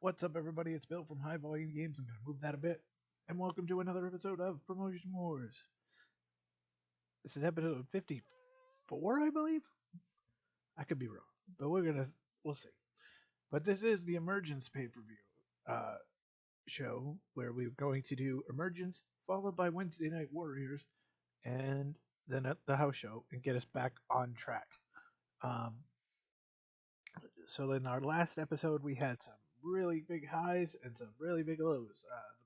What's up, everybody? It's Bill from High Volume Games. I'm going to move that a bit. And welcome to another episode of Promotion Wars. This is episode 54, I believe? I could be wrong, but we'll see. But this is the Emergence pay-per-view show where we're going to do Emergence, followed by Wednesday Night Warriors, and then at the house show, and get us back on track. Um, so in our last episode, we had some really big highs and some really big lows.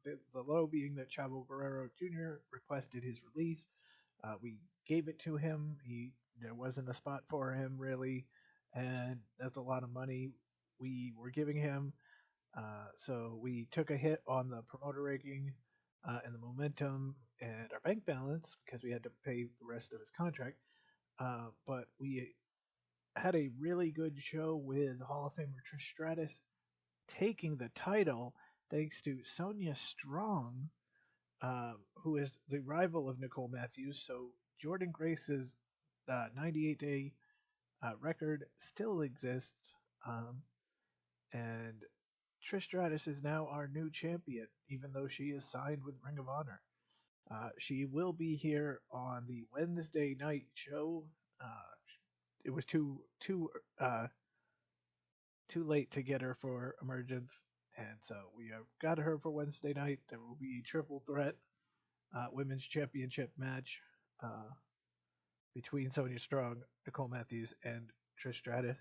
The low being that Chavo Guerrero Jr. requested his release. We gave it to him. There wasn't a spot for him really, and that's a lot of money we were giving him. So we took a hit on the promoter ranking and the momentum and our bank balance because we had to pay the rest of his contract. But we had a really good show with Hall of Famer Trish Stratus taking the title thanks to Sonya Strong, who is the rival of Nicole Matthews. So Jordan Grace's 98-day record still exists, and Trish Stratus is now our new champion, even though she is signed with Ring of Honor. She will be here on the Wednesday night show. It was uh, too late to get her for Emergence, and so we got her for Wednesday night. There will be a triple threat women's championship match between Sonya Strong, Nicole Matthews, and Trish Stratus.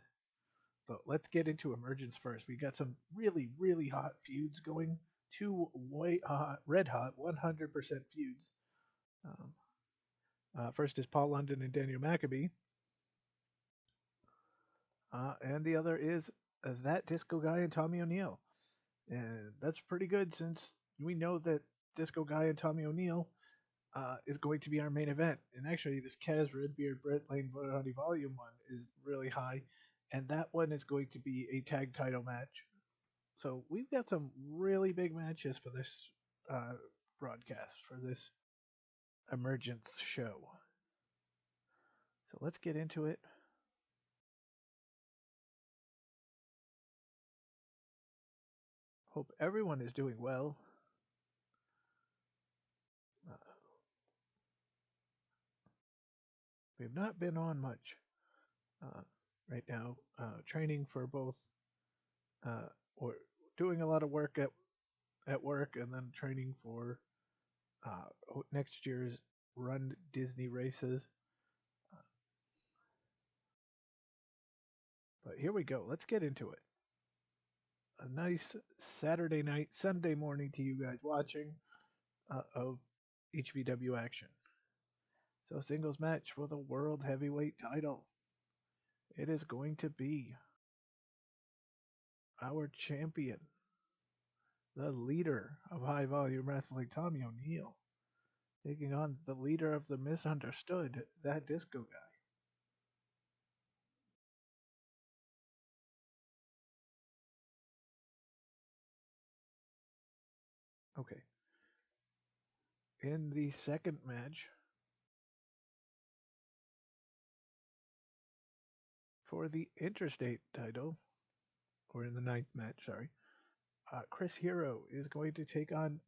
But let's get into Emergence first. We got some really, really hot feuds going. Two white hot, red hot, 100% feuds. Um, first is Paul London and Daniel Maccabee. And the other is that Disco Guy and Tommy O'Neill. And that's pretty good since we know that Disco Guy and Tommy O'Neill is going to be our main event. And actually, this Kaz Redbeard Brett Lane Voodoo Volume 1 is really high. And that one is going to be a tag title match. So we've got some really big matches for this broadcast, for this Emergence show. So let's get into it. Hope everyone is doing well. Uh, we've not been on much uh, right now, training for both, or doing a lot of work at work, and then training for next year's Run Disney races. But here we go. Let's get into it. A nice Saturday night, Sunday morning to you guys watching of HVW action. So, singles match for the World Heavyweight title. It is going to be our champion, the leader of High Volume Wrestling, Tommy O'Neill, taking on the leader of the Misunderstood, that Disco Guy. Okay. In the second match, for the Interstate title, or in the ninth match, sorry, Chris Hero is going to take on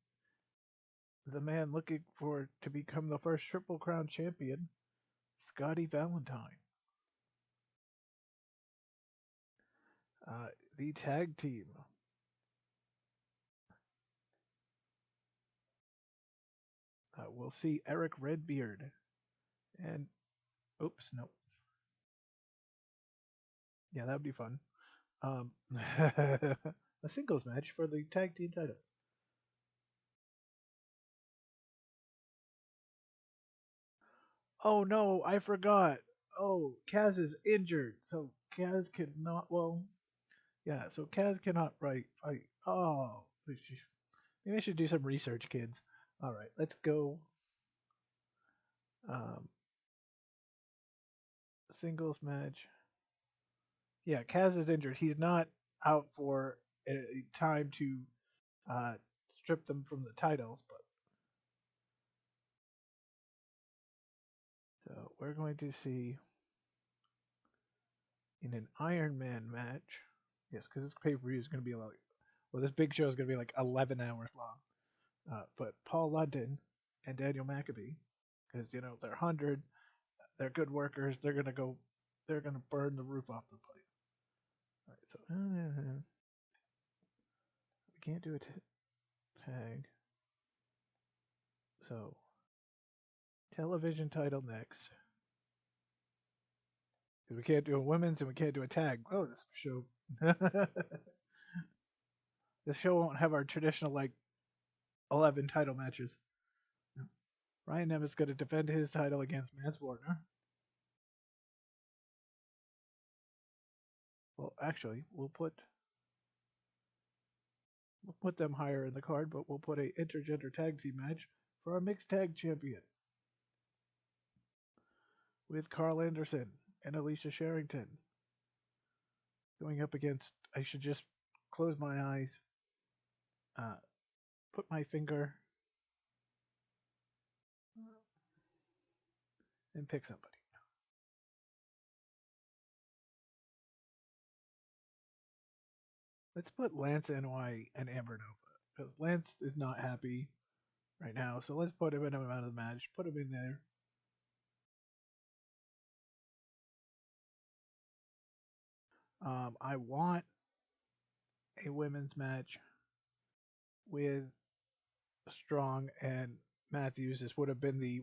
the man looking for to become the first Triple Crown champion, Scotty Valentine. The tag team. We'll see Eric Redbeard and oops, no, yeah, that would be fun. A singles match for the tag team title. Oh no, I forgot. Oh, Kaz is injured, so Kaz cannot. Well, yeah, so Kaz cannot fight. Oh, maybe I should do some research, kids. All right, let's go. Um, Singles match. Yeah, Kaz is injured. He's not out for a time to uh, strip them from the titles, but so we're going to see in an Iron Man match. Yes, because this pay per view is going to be Well, this big show is going to be like 11 hours long. But Paul London and Daniel Maccabee, because they're 100, they're good workers. They're gonna burn the roof off the place. All right, so we can't do a tag. So television title next. Because we can't do a women's and we can't do a tag. Oh, this show. This show won't have our traditional 11 title matches. No. Ryan Nemeth's going to defend his title against Mance Warner. Well, actually, we'll put them higher in the card, but we'll put a intergender tag team match for our mixed tag champion with Carl Anderson and Alicia Sherrington going up against. I should just close my eyes, put my finger, and pick somebody. Let's put Lance NY and Amber Nova because Lance is not happy right now. So let's put him in out of the match. Put him in there. I want a women's match with Strong and Matthews. This would have been the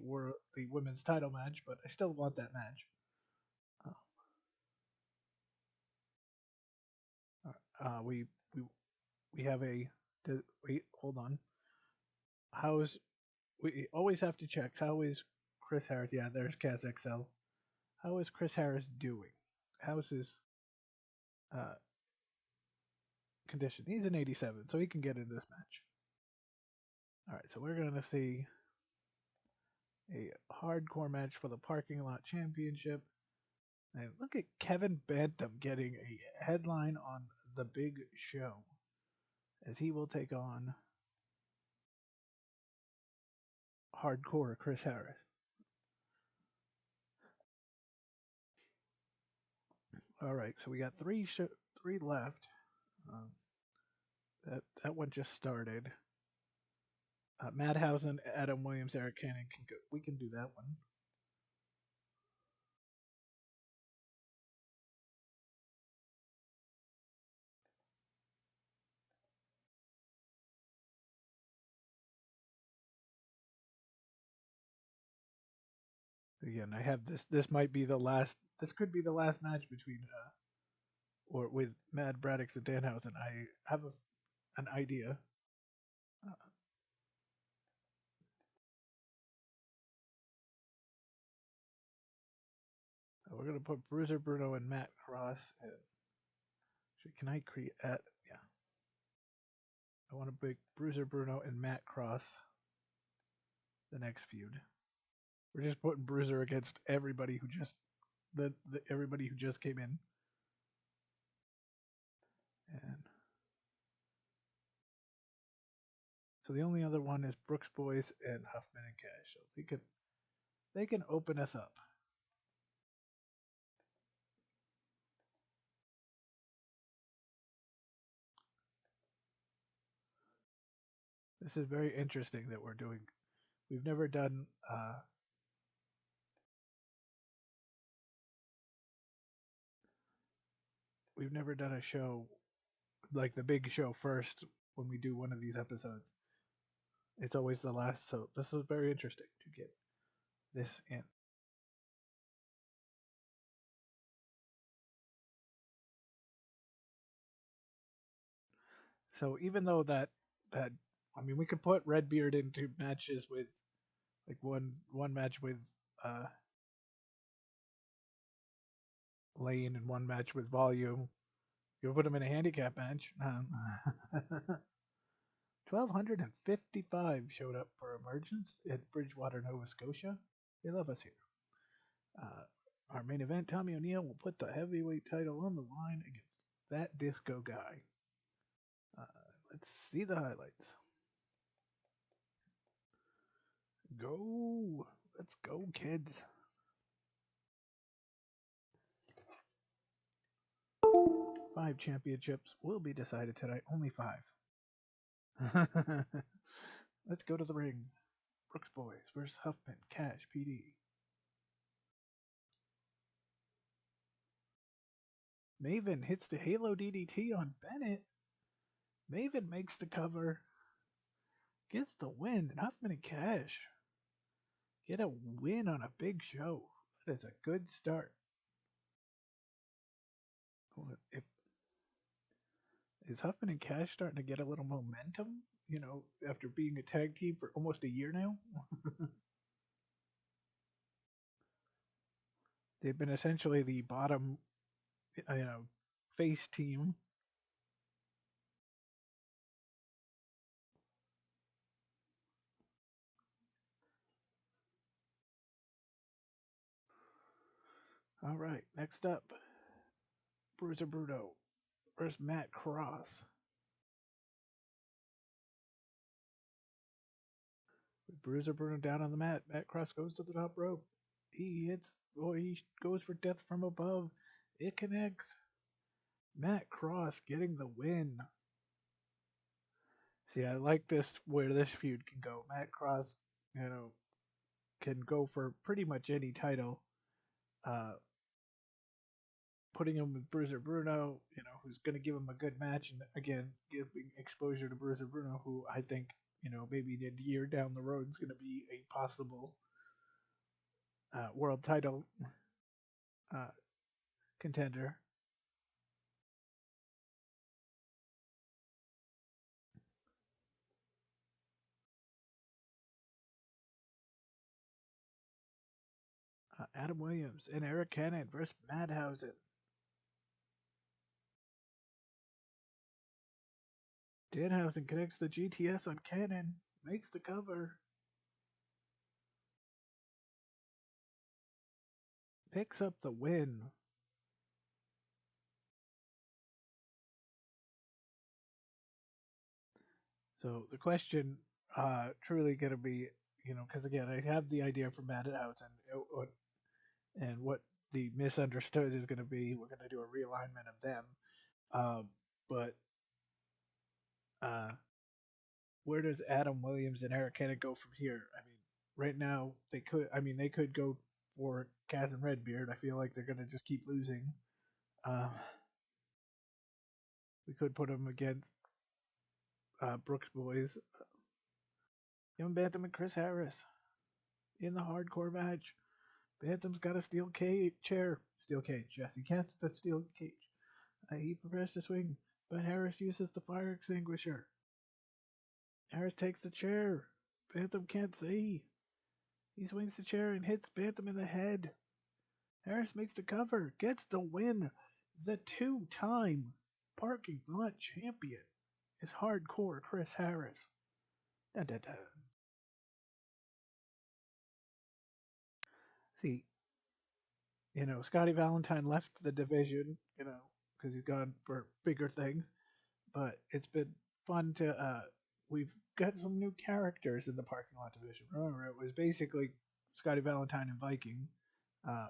women's title match, but I still want that match. We have a. Wait, hold on. How's we always have to check? How is Chris Harris? Yeah, there's Cass XL. How is Chris Harris doing? How's his uh, condition? He's an 87, so he can get in this match. All right, so we're gonna see a hardcore match for the parking lot championship. And look at Kevin Bantam getting a headline on the big show as he will take on hardcore Chris Harris. All right, so we got three left. Um, that one just started. Madhausen, Adam Williams, Eric Cannon can go. We can do that one. Again, I have this. This might be the last. This could be the last match between or with Mad Braddix and Danhausen. I have an idea. Uh, we're gonna put Bruiser Bruno and Matt Cross. And can I create? Yeah, I want to pick Bruiser Bruno and Matt Cross. The next feud. We're just putting Bruiser against everybody who just everybody who just came in. And so the only other one is Brooks Boys and Huffman and Cash. So they can open us up. This is very interesting that we're doing. We've never done a show like the big show first when we do one of these episodes. It's always the last, so this is very interesting to get this in. So even though that I mean we could put Redbeard into matches with like one match with uh Lane and one match with Volume. You put him in a handicap match. 1,255 showed up for Emergence at Bridgewater, Nova Scotia. They love us here. Our main event, Tommy O'Neill will put the heavyweight title on the line against that disco guy. Uh, let's see the highlights. Go. Let's go, kids. 5 championships will be decided tonight. Only 5. Let's go to the ring. Brooks Boys versus Huffman Cash PD. Maven hits the Halo DDT on Bennett. Maven makes the cover, gets the win, and Huffman and Cash get a win on a big show. That is a good start. If is Huffman and Cash starting to get a little momentum? You know, after being a tag team for almost a year now, they've been essentially the bottom, face team. All right, next up, Bruiser Bruno versus Matt Cross. With Bruiser Bruno down on the mat, Matt Cross goes to the top rope. He hits, or he goes for death from above. It connects. Matt Cross getting the win. See, I like this where this feud can go. Matt Cross, can go for pretty much any title. Uh, putting him with Bruiser Bruno, who's going to give him a good match, and again, giving exposure to Bruiser Bruno, who I think, maybe a year down the road is going to be a possible world title uh, contender. Adam Williams and Eric Cannon versus Madhausen. Danhausen connects the GTS on Cannon, makes the cover, picks up the win. So the question truly going to be, because again, I have the idea for Madhausen and what the misunderstood is going to be. We're going to do a realignment of them. But where does Adam Williams and Eric Cannon go from here? I mean, right now they could go for Kaz and Redbeard. I feel like they're going to just keep losing. Uh, we could put them against Brooks Boys, Young Bantam and Chris Harris in the hardcore match. Bantam's got a steel cage chair. Steel cage, yes, he casts the steel cage. He prepares to swing, but Harris uses the fire extinguisher. Harris takes the chair. Bantam can't see. He swings the chair and hits Bantam in the head. Harris makes the cover, gets the win. The two-time parking lot champion is hardcore Chris Harris. Dun, dun, dun. See, Scotty Valentine left the division, because he's gone for bigger things. But it's been fun to we've got some new characters in the parking lot division. Remember, it was basically Scotty Valentine and Viking. Uh,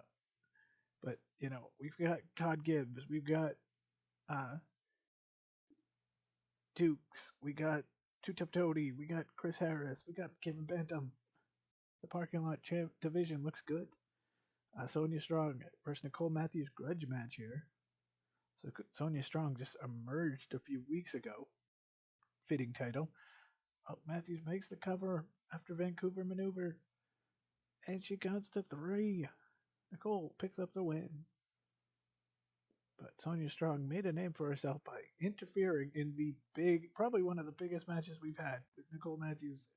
but we've got Todd Gibbs, we've got uh, Dukes, we got Two Tough Toady, we got Chris Harris, we got Kevin Bantam. The parking lot division looks good. Sonya Strong versus Nicole Matthews grudge match here. So Sonya Strong just emerged a few weeks ago. Fitting title. Oh, Matthews makes the cover after Vancouver maneuver, and she counts to 3. Nicole picks up the win. But Sonya Strong made a name for herself by interfering in the probably one of the biggest matches we've had with Nicole Matthews,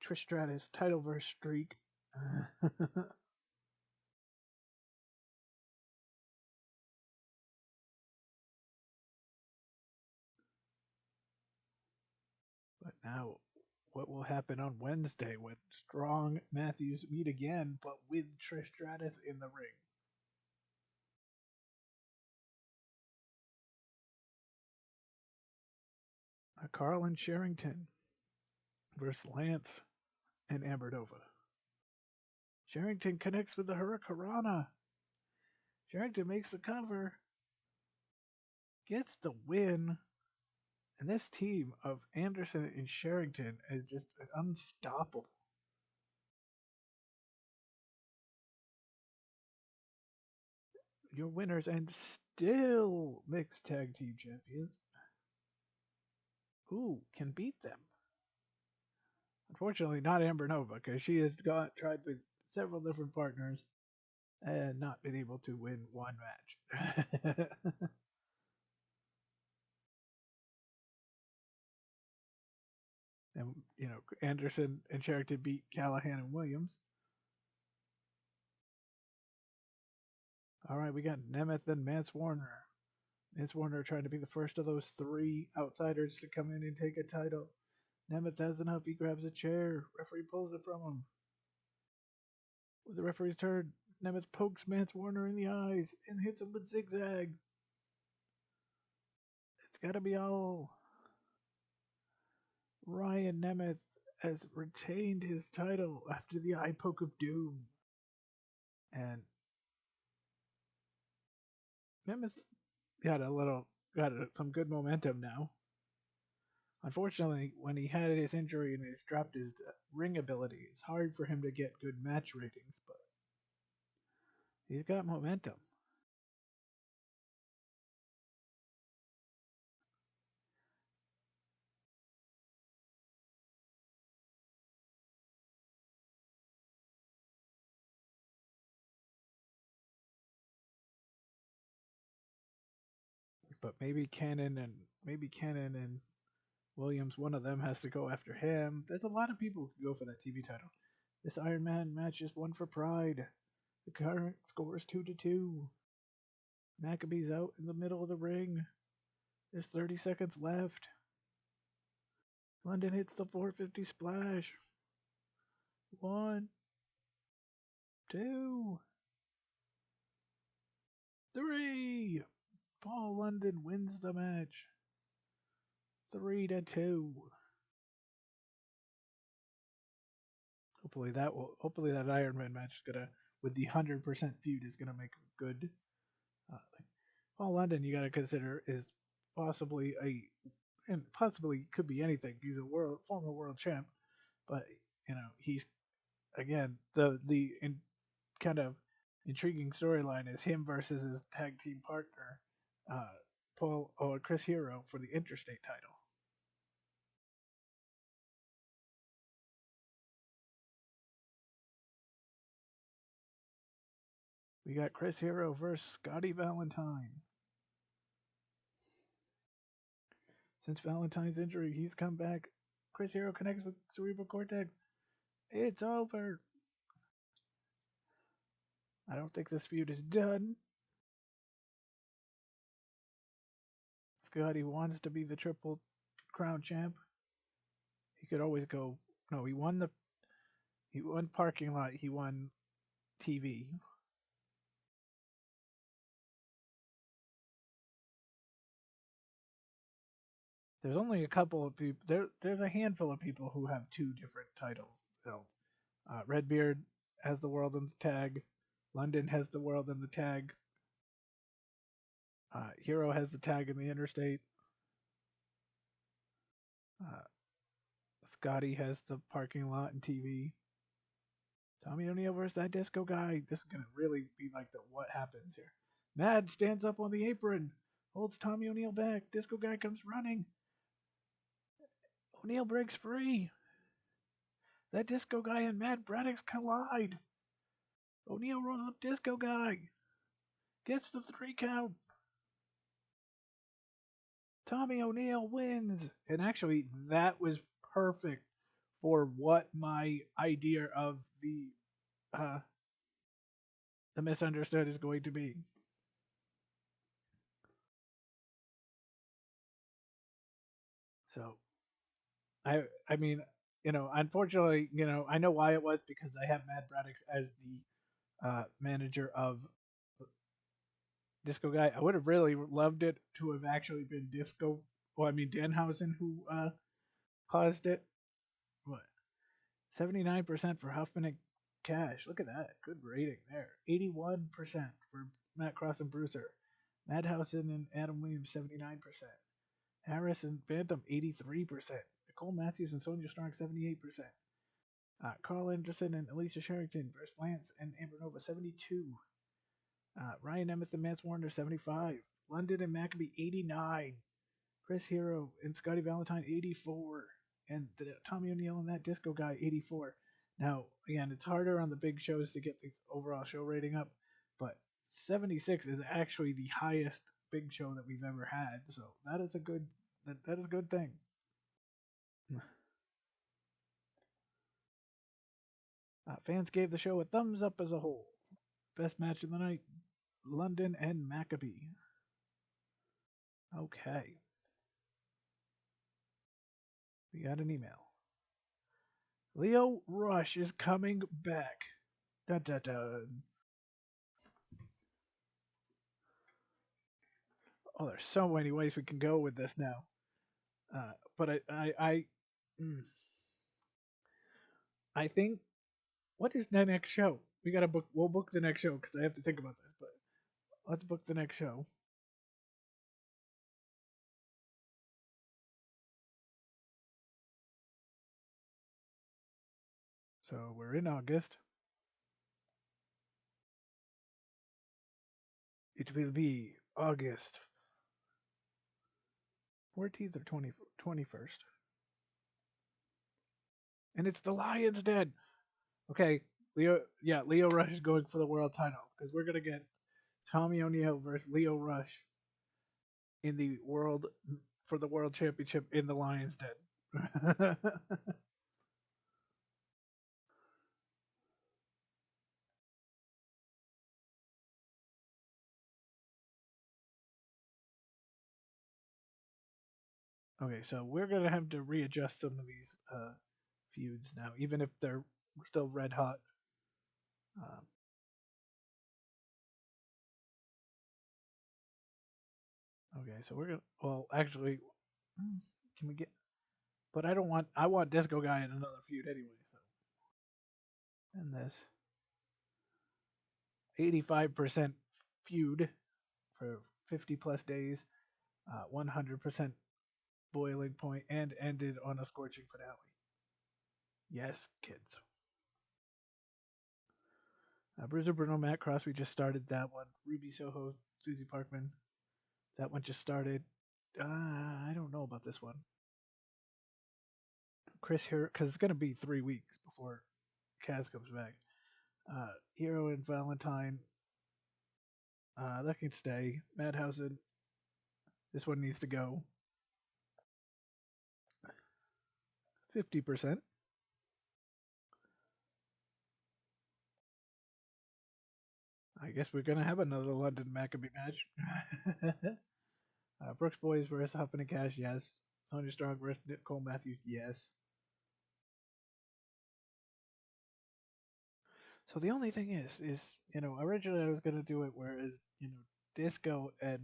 Trish Stratus title verse streak. But now, what will happen on Wednesday when Strong Matthews meet again, but with Trish Stratus in the ring? Carl and Sherrington versus Lance and Amber Nova. Sherrington connects with the Hurricanrana. Sherrington makes the cover, gets the win. And this team of Anderson and Sherrington is just unstoppable. Your winners and still mixed tag team champions. Who can beat them? Unfortunately, not Amber Nova, because she has tried with several different partners and not been able to win one match. And Anderson and Sherrington beat Callahan and Williams. All right, we got Nemeth and Mance Warner. Mance Warner trying to be the first of those three outsiders to come in and take a title. Nemeth has enough. He grabs a chair. Referee pulls it from him. With the referee's turn, Nemeth pokes Mance Warner in the eyes and hits him with zigzag. It's got to be all. Ryan Nemeth has retained his title after the eye poke of doom. And Nemeth got some good momentum now. Unfortunately, when he had his injury and he's dropped his ring ability, it's hard for him to get good match ratings, but he's got momentum. But maybe Cannon and Williams, one of them has to go after him. There's a lot of people who can go for that TV title. This Iron Man match is one for Pride. The current score is 2-2. Maccabee's out in the middle of the ring. There's 30 seconds left. London hits the 450 splash. 1, 2, 3. Paul London wins the match. 3-2. Hopefully that Iron Man match is gonna, with the 100% feud, is gonna make a good. Thing. Paul London, you gotta consider, is possibly and possibly could be anything. He's a former world champ, but he's again the kind of intriguing storyline is him versus his tag team partner, uh, Paul or Chris Hero for the interstate title. We got Chris Hero versus Scotty Valentine. Since Valentine's injury, he's come back. Chris Hero connects with Cerebral Cortex. It's over. I don't think this feud is done. Scotty wants to be the Triple Crown champ. He could always go. No, he won parking lot. He won TV. There's only a couple of people. There's a handful of people who have two different titles held. Redbeard has the world and the tag. London has the world and the tag. Hero has the tag in the interstate. Uh, Scotty has the parking lot and TV. Tommy O'Neill versus that disco guy. This is gonna really be like the what happens here. Mad stands up on the apron, holds Tommy O'Neill back. Disco guy comes running. O'Neill breaks free. That disco guy and Mad Braddock's collide. O'Neill rolls up disco guy. Gets the 3 count. Tommy O'Neill wins. And actually, that was perfect for what my idea of uh, the misunderstood is going to be. So, I mean, unfortunately, I know why it was because I have Mad Braddock as the manager of Disco Guy. I would have really loved it to have actually been Disco. Well, I mean Danhausen who caused it. What 79% for Huffman and Cash. Look at that, good rating there. 81% for Matt Cross and Bruiser. Madhausen and Adam Williams 79%. Harris and Phantom 83%. Nicole Matthews and Sonya Strong 78%. Carl Anderson and Alicia Sherrington versus Lance and Amber Nova 72. Ryan Emmett and Mance Warner 75. London and Maccabee 89. Chris Hero and Scotty Valentine 84. And Tommy O'Neill and that disco guy 84. Now, again, it's harder on the big shows to get the overall show rating up, but 76 is actually the highest big show that we've ever had. So that is a good that is a good thing. Fans gave the show a thumbs up as a whole. Best match of the night, London and Maccabee. Okay. We got an email. Leo Rush is coming back. Dun, dun, dun. Oh, there's so many ways we can go with this now. But mm, I think, what is the next show? We gotta book. We'll book the next show because I have to think about this. But let's book the next show. So we're in August. It will be August 14th or 21st. And it's the Lions Den. Okay, Leo. Yeah, Leo Rush is going for the world title because we're gonna get Tommy O'Neill versus Leo Rush in the world for the world championship in the Lions Den. Okay, so we're gonna have to readjust some of these feuds now, even if they're still red hot. Um, okay, so we're gonna. Well, actually, can we get? But I don't want. I want Disco Guy in another feud anyway. So, and this 85% feud for 50 plus days, 100% boiling point, and ended on a scorching finale. Yes, kids. Bruiser Bruno, Matt Cross, we just started that one. Ruby Soho, Susie Parkman, that one just started. I don't know about this one. Chris here, because it's going to be 3 weeks before Kaz comes back. Hero and Valentine, that can stay. Madhausen, this one needs to go. 50%. I guess we're going to have another London Maccabee match. Brooks Boys versus Huffman and Cash, yes. Sonya Strong versus Nicole Matthews, yes. So the only thing is originally I was gonna do it whereas Disco and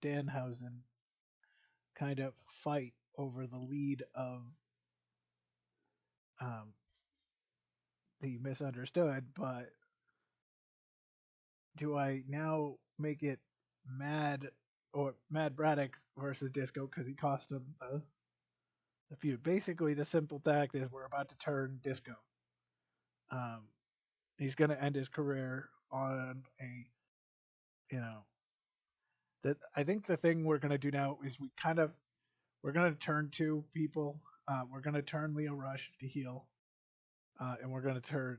Danhausen kind of fight over the lead of um, the Misunderstood, but do I now make it Mad or Mad Braddock versus Disco because he cost him the feud? Basically, the simple fact is we're about to turn Disco. Um, he's gonna end his career on a you know that I think the thing we're gonna do now is we're gonna turn two people. We're gonna turn Leo Rush to heel, and we're gonna turn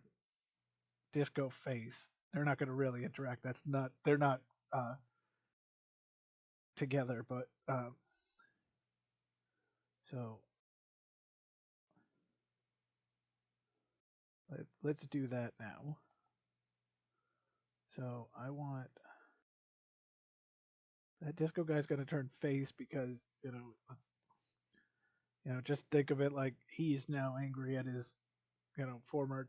Disco face. They're not gonna really interact. That's not. They're not together. But so let's do that now. So I want that Disco guy's gonna turn face because let's just think of it like he's now angry at his former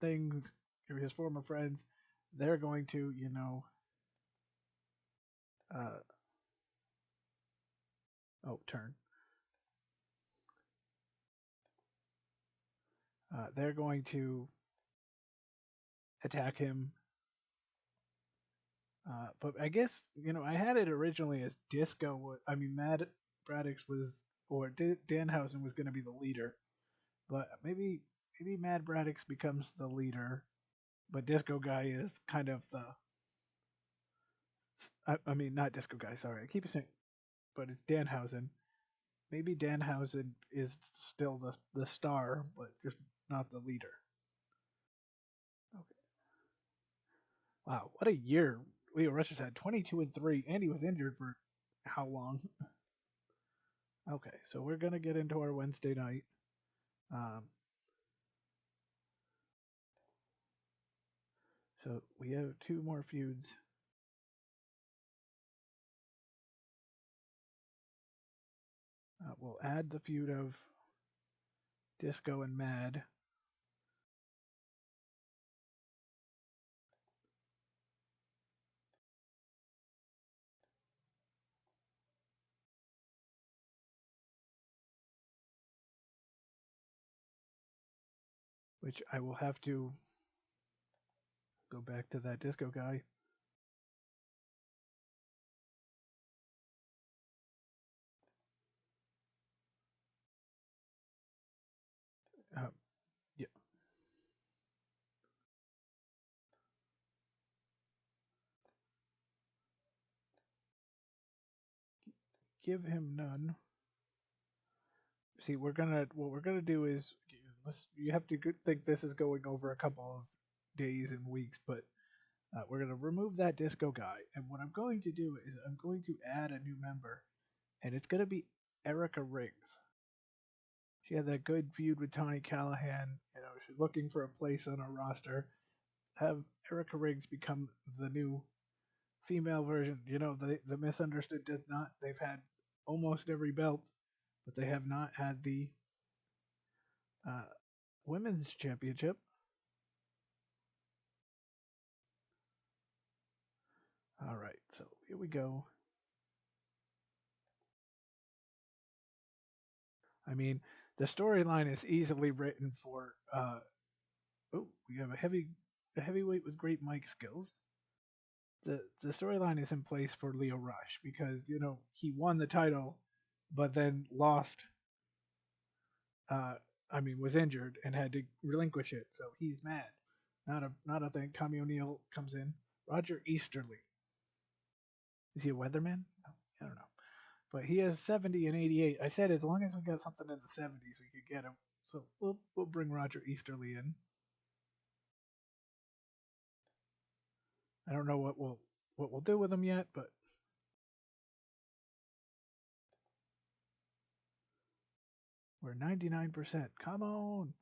things, his former friends. They're going to uh, turn. They're going to attack him. But I guess I had it originally as Disco. I mean, Mad Braddock's was, or Danhausen was going to be the leader, but maybe Mad Braddock's becomes the leader, but Disco Guy is kind of the. I mean, not Disco Guy. Sorry, I keep saying, but it's Danhausen. Maybe Danhausen is still the star, but just not the leader. Okay. Wow, what a year Leo Rush has had. 22-3, and he was injured for how long? Okay, so we're gonna get into our Wednesday night. Um, so we have two more feuds. We'll add the feud of Disco and Mad. Which I will have to go back to that Disco Guy. Uh, yeah. Give him none. See, what we're gonna do is you have to think this is going over a couple of days and weeks, but we're gonna remove that Disco Guy, and what I'm going to do is I'm going to add a new member, and it's gonna be Erica Riggs. She had that good feud with Tony Callahan. She's looking for a place on our roster. Have Erica Riggs become the new female version. The misunderstood does not. They've had almost every belt, but they have not had the uh, women's championship. All right, so here we go. I mean, the storyline is easily written for. Oh, we have a heavyweight with great mic skills. The storyline is in place for Leo Rush because he won the title, but then lost. Uh, I mean, was injured and had to relinquish it, so he's mad. Not a thing. Tommy O'Neill comes in. Roger Easterly. Is he a weatherman? No, I don't know. But he has 70 and 88. I said as long as we got something in the 70s, we could get him. So we'll bring Roger Easterly in. I don't know what we'll do with him yet, but we're 99%. Come on.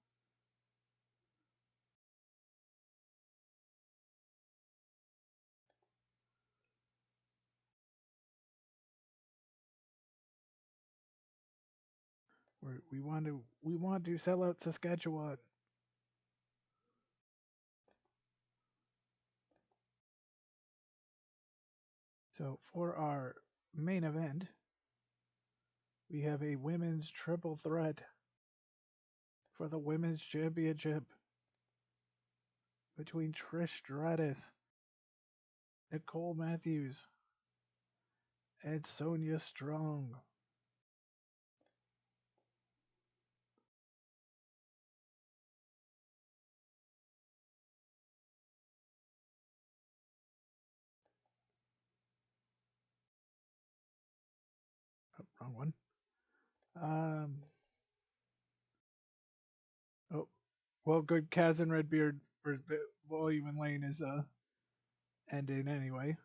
We want to sell out Saskatchewan. So for our main event, we have a women's triple threat for the women's championship between Trish Stratus, Nicole Matthews, and Sonya Strong. Oh, wrong one. Um. Oh, well, good. Kaz and Redbeard for William and Lane is ending anyway.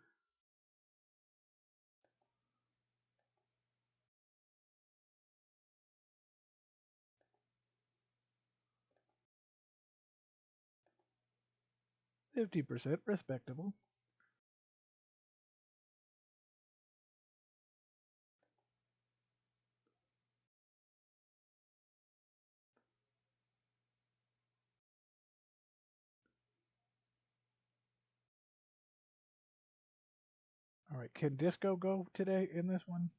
50% respectable. All right, can Disco go today in this one?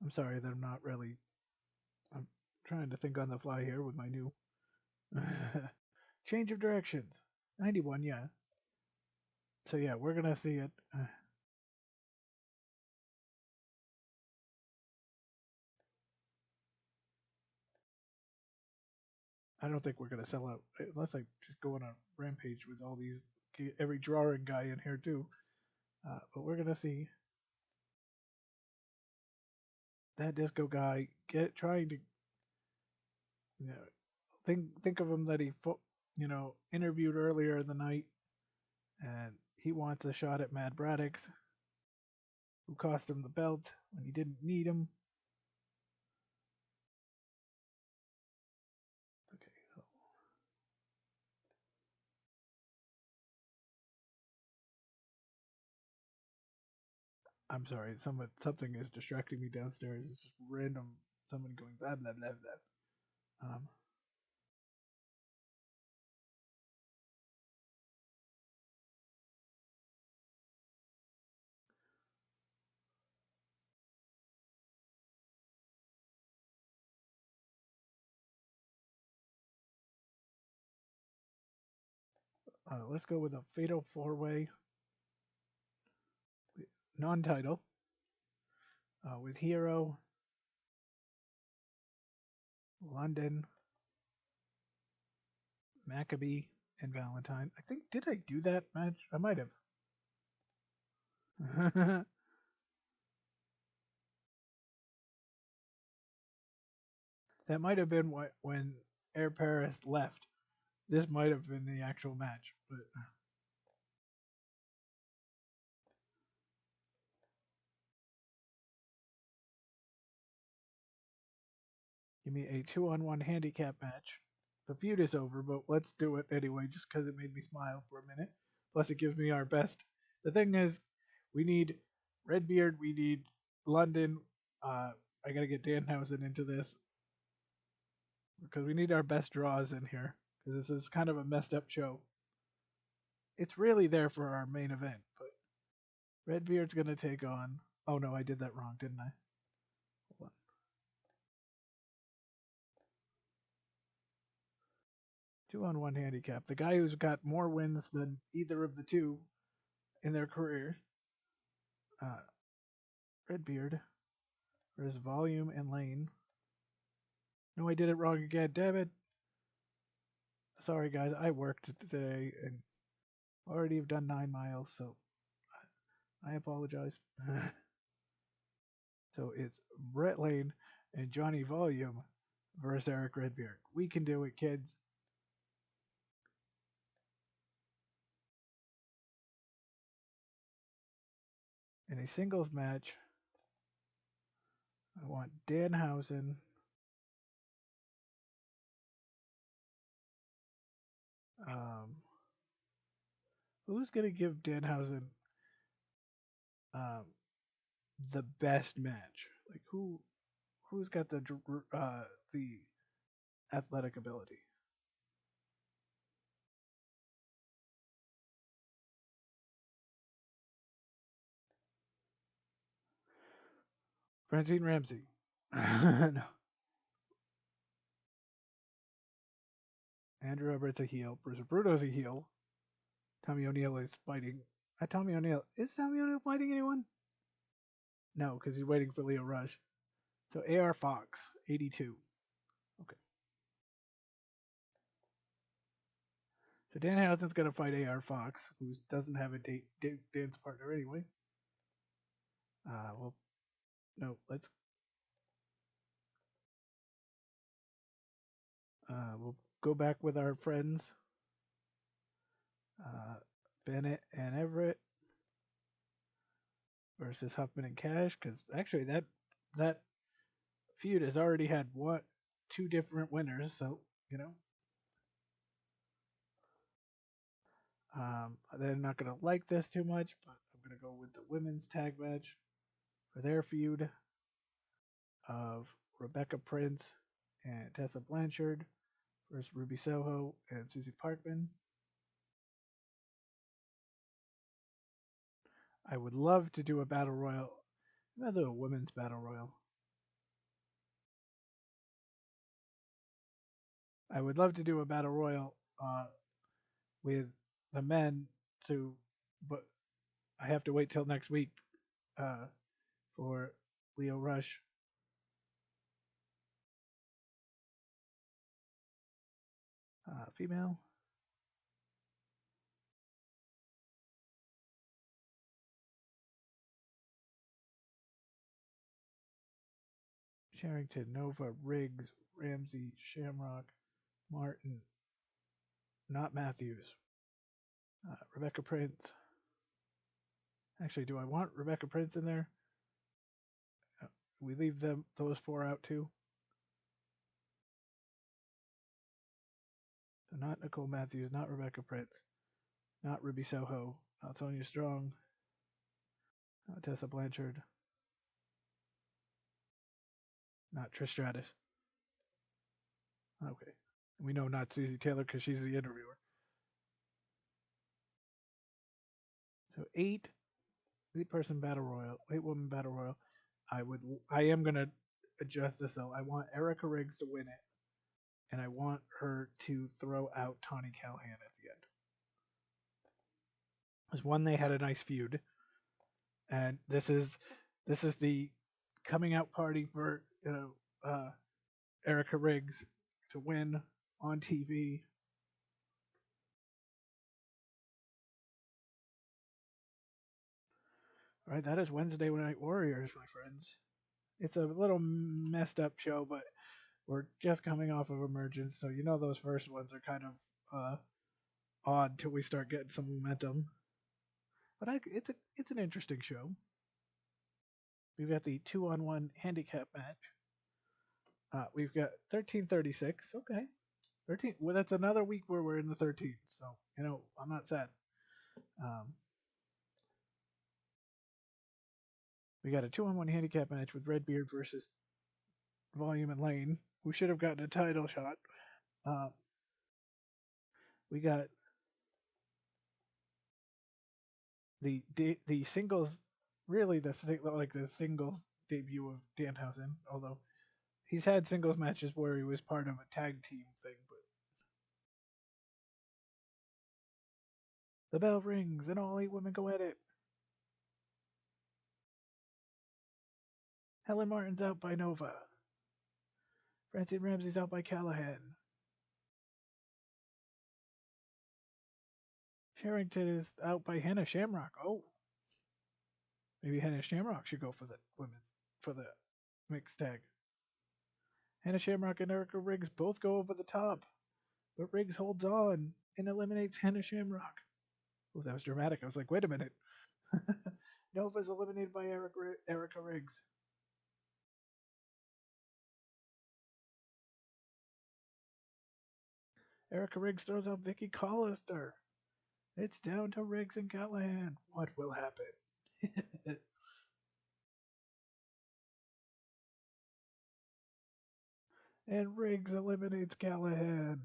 I'm sorry that I'm not really. I'm trying to think on the fly here with my new change of directions. 91, yeah. So yeah, we're gonna see it. I don't think we're gonna sell out unless I just go on a rampage with all these every drawing guy in here too. But we're gonna see that disco guy trying to you know think of him that he interviewed earlier in the night, and he wants a shot at Mad Braddock, who cost him the belt when he didn't need him. Okay, so I'm sorry, something is distracting me downstairs. It's just random someone going blah blah blah blah. Let's go with a fatal four-way non-title with Hero, London, Maccabee, and Valentine. I think did I do that match? I might have. That might have been when Air Paris left. This might have been the actual match, but give me a 2-on-1 handicap match. The feud is over, but let's do it anyway, just because it made me smile for a minute. Plus, it gives me our best. The thing is, we need Redbeard, we need London. I gotta get Danhausen into this because we need our best draws in here because this is kind of a messed up show. It's really there for our main event, but Redbeard's gonna take on. Oh no, I did that wrong, didn't I? Hold on. 2-on-1 handicap. The guy who's got more wins than either of the two in their career. Uh, Redbeard versus Volume and Lane. No, I did it wrong again. Damn it. Sorry, guys. I worked today and already have done 9 miles, so I apologize. So it's Brett Lane and Johnny Volume versus Eric Redbeard. We can do it, kids. In a singles match, I want Danhausen. Um, who's going to give Danhausen um, the best match? Like who's got the athletic ability? Francine Ramsey. No. Andrew Everett's a heel. Bruce Bruto's a heel. Tommy O'Neill is fighting. Tommy O'Neill. Is Tommy O'Neill fighting anyone? No, because he's waiting for Leo Rush. So AR Fox, 82. Okay. So Danhausen's going to fight AR Fox, who doesn't have a dance partner anyway. Well, no, let's. We'll go back with our friends, uh, Bennett and Everett versus Huffman and Cash, because actually that feud has already had two different winners, so you know. They're not gonna like this too much, but I'm gonna go with the women's tag match for their feud of Rebecca Prince and Tessa Blanchard versus Ruby Soho and Susie Parkman. I would love to do a battle royal, rather a women's battle royal. I would love to do a battle royal with the men to, but I have to wait till next week uh, for Leo Rush. Female. Sherrington, Nova, Riggs, Ramsey, Shamrock, Martin, not Matthews. Rebecca Prince. Actually, do I want Rebecca Prince in there? We leave those four out too. So not Nicole Matthews, not Rebecca Prince, not Ruby Soho, not Sonya Strong, not Tessa Blanchard, not Trish Stratus. Okay. We know not Susie Taylor because she's the interviewer. So eight-person battle royal, 8-woman battle royal. I am gonna adjust this though. I want Erica Riggs to win it, and I want her to throw out Tawny Callahan at the end. Because one, they had a nice feud, and this is the coming out party for Erica Riggs to win on TV. All right, that is Wednesday Night Warriors, my friends. It's a little messed up show, but we're just coming off of Emergence, so you know those first ones are kind of odd till we start getting some momentum. But it's an interesting show. We've got the 2-on-1 handicap match. We've got 1336. Okay, 13. Well, that's another week where we're in the 13th. So I'm not sad. We got a 2-on-1 handicap match with Redbeard versus Volume and Lane, who should have gotten a title shot. We got the singles, really the singles debut of Danhausen, although he's had singles matches where he was part of a tag team thing. But the bell rings and all 8 women go at it. Helen Martin's out by Nova. Francine Ramsey's out by Callahan. Sherrington is out by Hannah Shamrock. Oh, maybe Hannah Shamrock should go for the mixed tag. Hannah Shamrock and Erica Riggs both go over the top, but Riggs holds on and eliminates Hannah Shamrock. Oh, that was dramatic. I was like, wait a minute. Nova's eliminated by Erica Riggs. Erica Riggs throws out Vicky Collister. It's down to Riggs and Callahan. What will happen? And Riggs eliminates Callahan.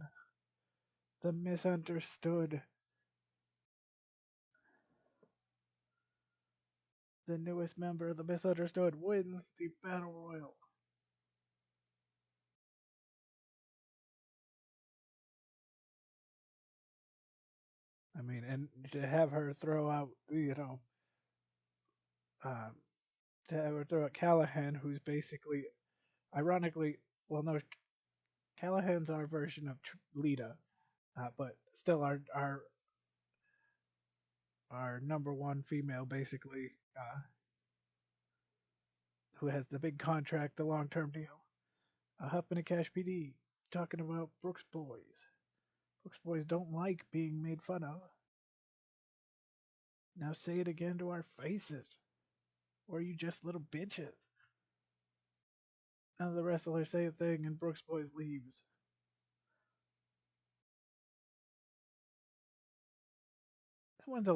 The misunderstood. The newest member of the misunderstood wins the Battle Royal. I mean, and to have her throw out, to have her throw out Callahan, who's basically, ironically, well, no, Callahan's our version of Lita, but still our number one female, basically, who has the big contract, the long term deal. Huffman and Cash PD talking about Brooks Boys. Brooks Boys don't like being made fun of. Now say it again to our faces. Or you just little bitches. Now the wrestlers say a thing and Brooks Boys leaves. That one's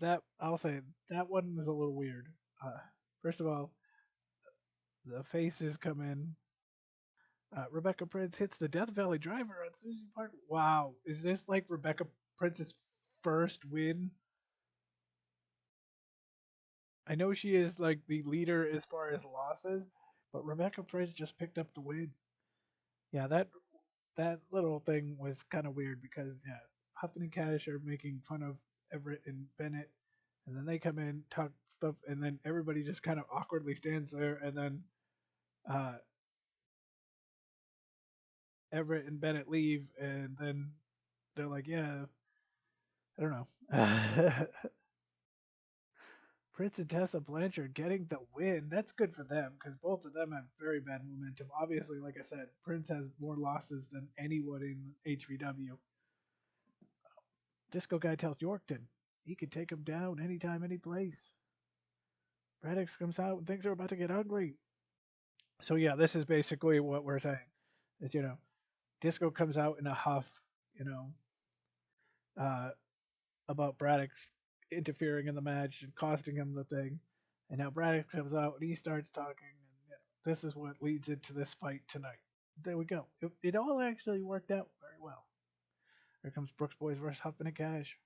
that I'll say that one is a little weird. First of all, the faces come in. Rebecca Prince hits the Death Valley Driver on Susie Park. Wow, is this like Rebecca Prince's first win? I know she is like the leader as far as losses, but Rebecca Prince just picked up the win. Yeah, that little thing was kind of weird because Huffman and Cash are making fun of Everett and Bennett, and then they come in, talk stuff, and then everybody just kind of awkwardly stands there, and then uh, Everett and Bennett leave, and then they're like, yeah, I don't know. Prince and Tessa Blanchard getting the win. That's good for them because both of them have very bad momentum. Obviously, like I said, Prince has more losses than anyone in HVW. Disco Guy tells Yorkton he can take him down anytime, any place. Braddock comes out and things are about to get ugly. So yeah, this is basically what we're saying. Is Disco comes out in a huff, you know, uh, about Braddock's interfering in the match and costing him the thing. And now Braddock comes out and he starts talking, and this is what leads into this fight tonight. There we go. It all actually worked out very well. Here comes Brooks Boys versus Huffman and Cash.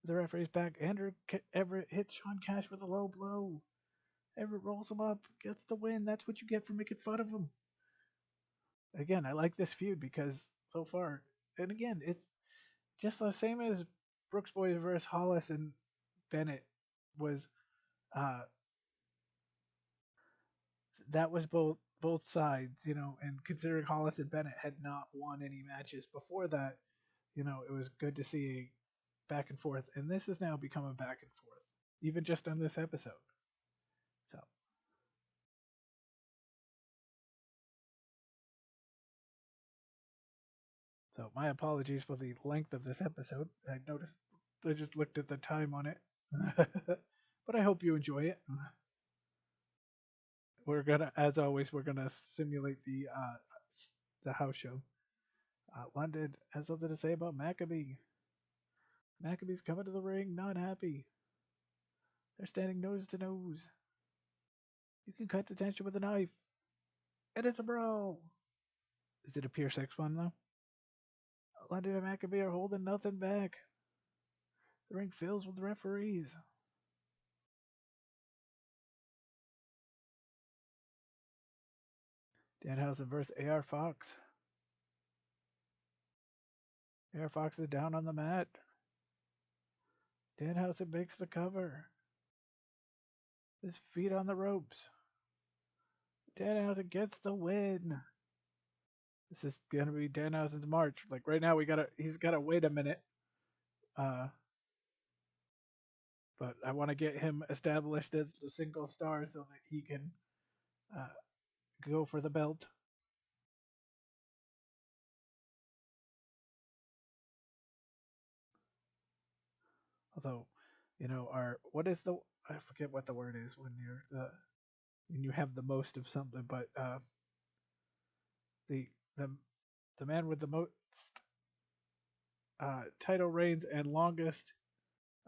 The referee's back. Andrew Everett hits Sean Cash with a low blow. Everett rolls him up, gets the win. That's what you get for making fun of him. Again, I like this feud because so far, and again, it's just the same as Brooks Boys versus Hollis and Bennett was. Uh, that was both sides, and considering Hollis and Bennett had not won any matches before that, it was good to see a back and forth, and this has now become a back and forth, even just on this episode. So, my apologies for the length of this episode. I noticed I just looked at the time on it, but I hope you enjoy it. We're gonna, as always, we're gonna simulate the house show. London has something to say about Maccabee. Maccabee's coming to the ring, not happy. They're standing nose to nose. You can cut the tension with a knife. And it's a brawl. Is it a pure sex one, though? London and Maccabee are holding nothing back. The ring fills with referees. Danhausen versus AR Fox. AR Fox is down on the mat. Danhausen makes the cover. His feet on the ropes. Danhausen gets the win. This is gonna be Danhausen's march. Like right now, he's gotta wait a minute. Uh, but I want to get him established as the single star so that he can uh, go for the belt. Although, our what is the I forget what the word is when you have the most of something, but the the the man with the most title reigns and longest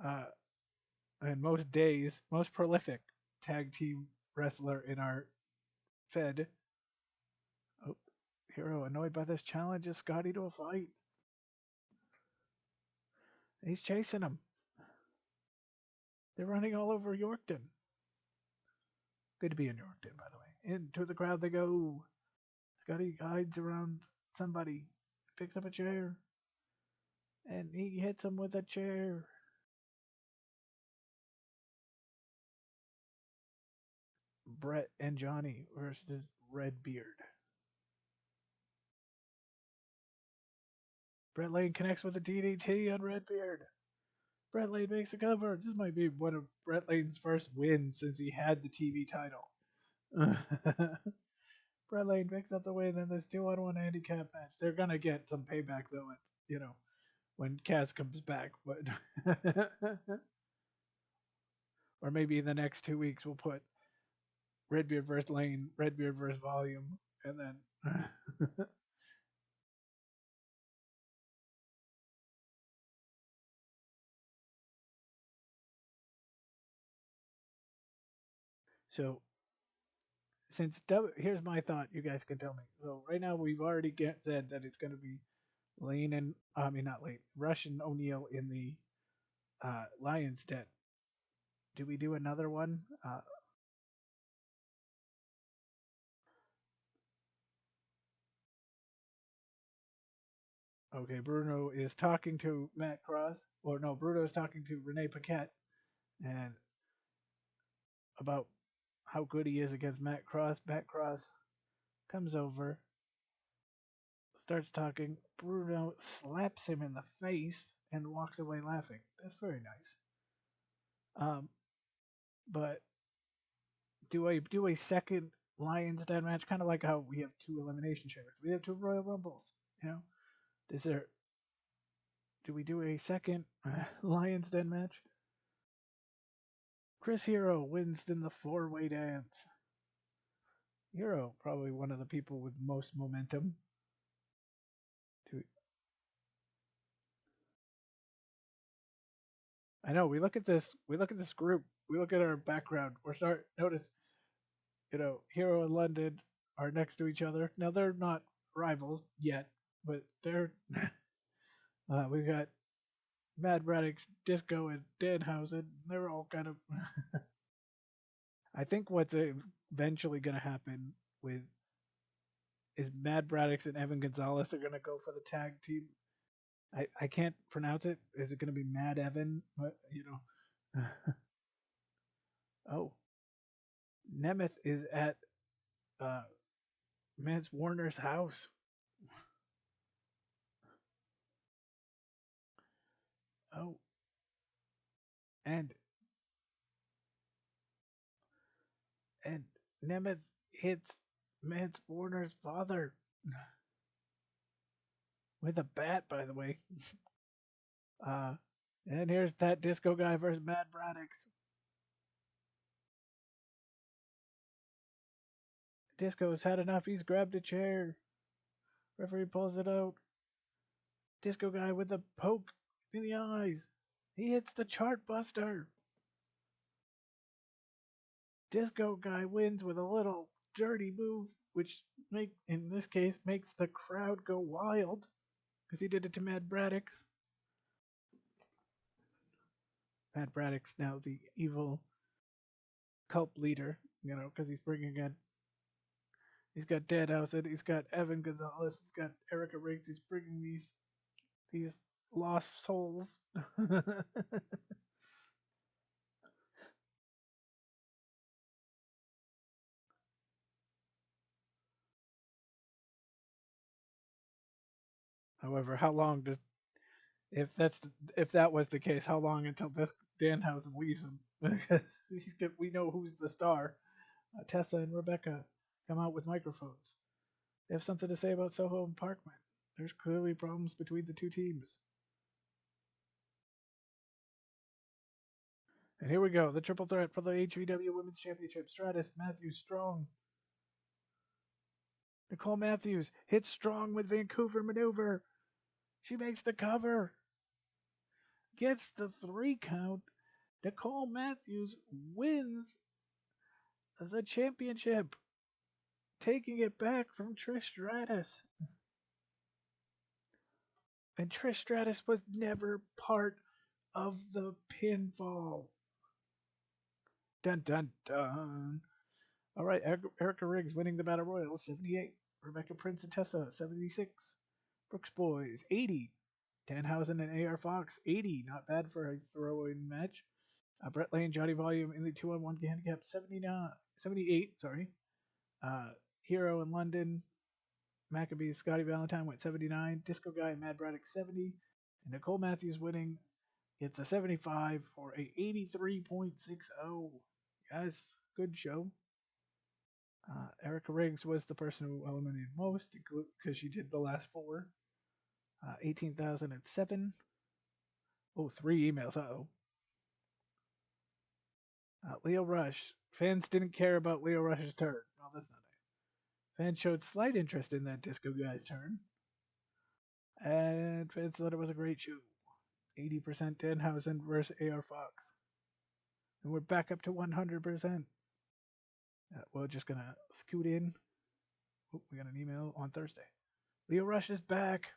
uh, and most days, most prolific tag team wrestler in our Fed. Oh, Hero annoyed by this challenges Scotty to a fight. He's chasing him. They're running all over Yorkton. Good to be in Yorkton, by the way. Into the crowd they go. Scotty hides around somebody, picks up a chair, and he hits him with a chair. Brett and Johnny versus Redbeard. Brett Lane connects with a DDT on Redbeard. Brett Lane makes a cover. This might be one of Brett Lane's first wins since he had the TV title. Brett Lane picks up the win in this 2-on-1 handicap match. They're gonna get some payback though. It's when Kaz comes back, but or maybe in the next 2 weeks we'll put Redbeard versus Lane, Redbeard versus Volume, and then. So here's my thought, you guys can tell me. So right now we've already said that it's going to be Lane and I mean not Lane, Rush and O'Neal in the Lions Den. Do we do another one? Okay, Bruno is talking to Matt Cross, or no, Bruno is talking to Renee Paquette, and about how good he is against Matt Cross. Matt Cross comes over, starts talking. Bruno slaps him in the face and walks away laughing. That's very nice. Um, but do a second Lions Den match, kind of like how we have two elimination chambers. We have two Royal Rumbles. You know, is there? Do we do a second Lions Den match? Chris Hero wins in the four-way dance. Hero, probably one of the people with most momentum. I know. We look at this. We look at this group. We look at our background. We're start notice. Hero and London are next to each other. Now they're not rivals yet, but they're. We've got Mad Radix, Disco, and Danhausen. They're all kind of. I think what's eventually going to happen with is Mad Braddock and Evan Gonzalez are going to go for the tag team. I can't pronounce it. Is it going to be Mad Evan? But oh, Nemeth is at uh, Mance Warner's house. Oh, and and Nemeth hits Mance Warner's father with a bat. By the way, uh, and here's that Disco guy versus Mad Braddock. Disco's had enough. He's grabbed a chair. Referee pulls it out. Disco guy with a poke in the eyes. He hits the chart buster. Disco guy wins with a little dirty move, which in this case makes the crowd go wild because he did it to Mad Braddock. Mad Braddock's now the evil cult leader, because he's bringing in. He's got Deadhouse, he's got Evan Gonzalez, he's got Erica Riggs. He's bringing these lost souls. However, how long does if that was the case, how long until this Danhausen leaves him? Because we know who's the star. Tessa and Rebecca come out with microphones. They have something to say about Soho and Parkman. There's clearly problems between the two teams. And here we go, the triple threat for the HVW Women's Championship. Stratus, Matthews, Strong. Nicole Matthews hits Strong with Vancouver maneuver. She makes the cover. Gets the 3 count. Nicole Matthews wins the championship, taking it back from Trish Stratus. And Trish Stratus was never part of the pinfall. Dun dun dun. All right, Erica Riggs winning the Battle Royal, 78. Rebecca Prince and Tessa, 76. Brooks Boys, 80. Danhausen and AR Fox, 80. Not bad for a throw-in match. Brett Lane, Johnny Volume in the 2-on-1 handicap, 78. Sorry. Hero in London, Maccabee, Scotty Valentine went 79. Disco Guy and Mad Braddock, 70. And Nicole Matthews winning gets a 75 for a 83.60. Yes, good show. Erica Riggs was the person who eliminated most because she did the last 4. 18,007. Oh, 3 emails. Uh-oh. Leo Rush. Fans didn't care about Leo Rush's turn. Well, that's not it. Fans showed slight interest in that Disco Guy's turn. And fans thought it was a great show. 80% Danhausen versus AR Fox. And we're back up to 100%. We're just going to scoot in. Oh, we got an email on Thursday. Leo Rush is back.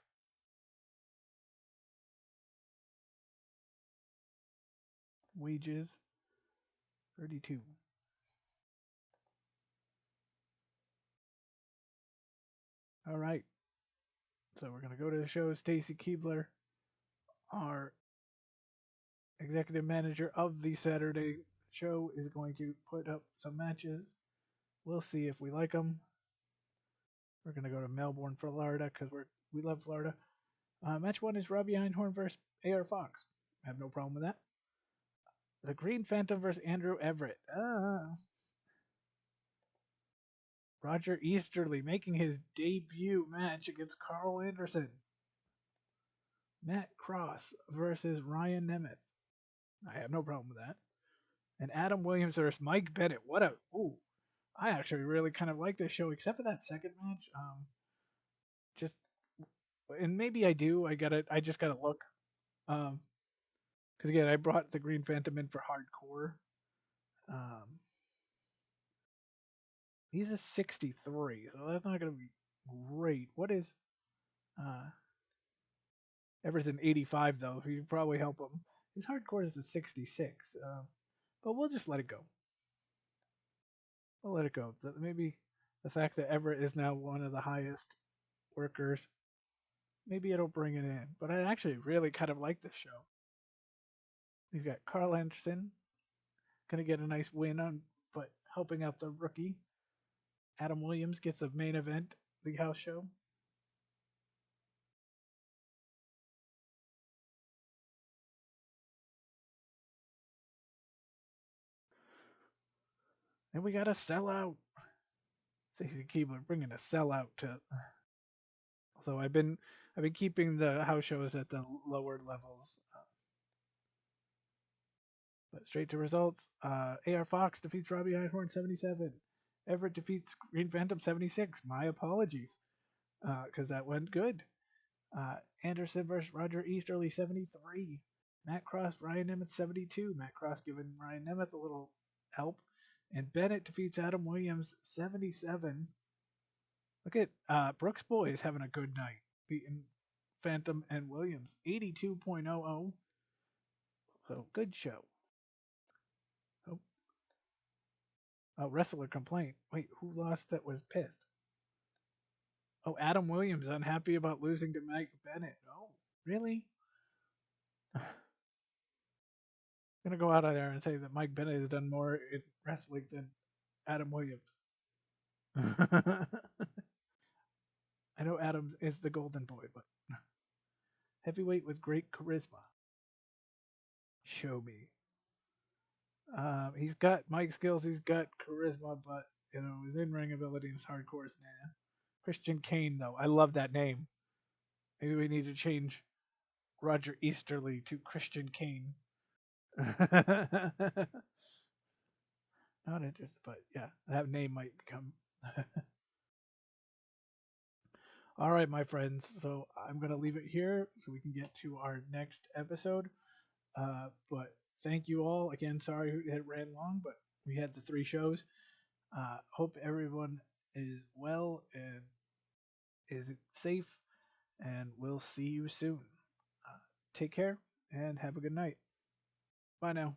Wages 32. All right. So we're going to go to the show. Stacy Keebler, our executive manager of the Saturday show, is going to put up some matches. We'll see if we like them. We're going to go to Melbourne, Florida, because we're We love Florida. Match 1 is Robbie Einhorn versus AR Fox. I have no problem with that. The Green Phantom versus Andrew Everett. Roger Easterly making his debut match against Carl Anderson. Matt Cross versus Ryan Nemeth. I have no problem with that. And Adam Williams versus Mike Bennett. What a I actually really kind of like this show, except for that second match. Just and maybe I do. I just gotta look. Because again, I brought the Green Phantom in for hardcore. He's a 63, so that's not gonna be great. What is Everett's an 85 though. You probably help him. His hardcore is a 66. But we'll just let it go. We'll let it go. Maybe the fact that Everett is now one of the highest workers, maybe it'll bring it in. But I actually really kind of like this show. We've got Carl Anderson gonna get a nice win on, but helping out the rookie. Adam Williams gets the main event, the house show. And we got a sellout. Stacey Keebler bringing a sellout to. So I've been keeping the house shows at the lower levels. But straight to results. AR Fox defeats Robbie Einhorn 77. Everett defeats Green Phantom 76. My apologies, because that went good. Anderson versus Roger Easterly 73. Matt Cross, Ryan Nemeth 72. Matt Cross giving Ryan Nemeth a little help. And Bennett defeats Adam Williams 77. Look at Brooks Boys having a good night, beating Phantom and Williams 82.00. So good show. Oh, wrestler complaint. Wait, who lost that was pissed? Oh, Adam Williams unhappy about losing to Mike Bennett. Oh, really? I'm gonna go out of there and say that Mike Bennett has done more in wrestling than Adam Williams. I know Adam is the golden boy, but heavyweight with great charisma. Show me. He's got mic skills, he's got charisma, but his in-ring ability is hardcore. Nah. Christian Kane, though, I love that name. Maybe we need to change Roger Easterly to Christian Kane. Not interested, but yeah, that name might become. All right, my friends. So I'm going to leave it here so we can get to our next episode. But thank you all. Again, sorry it ran long, but we had the 3 shows. Hope everyone is well and is safe, and we'll see you soon. Take care and have a good night. Bye now.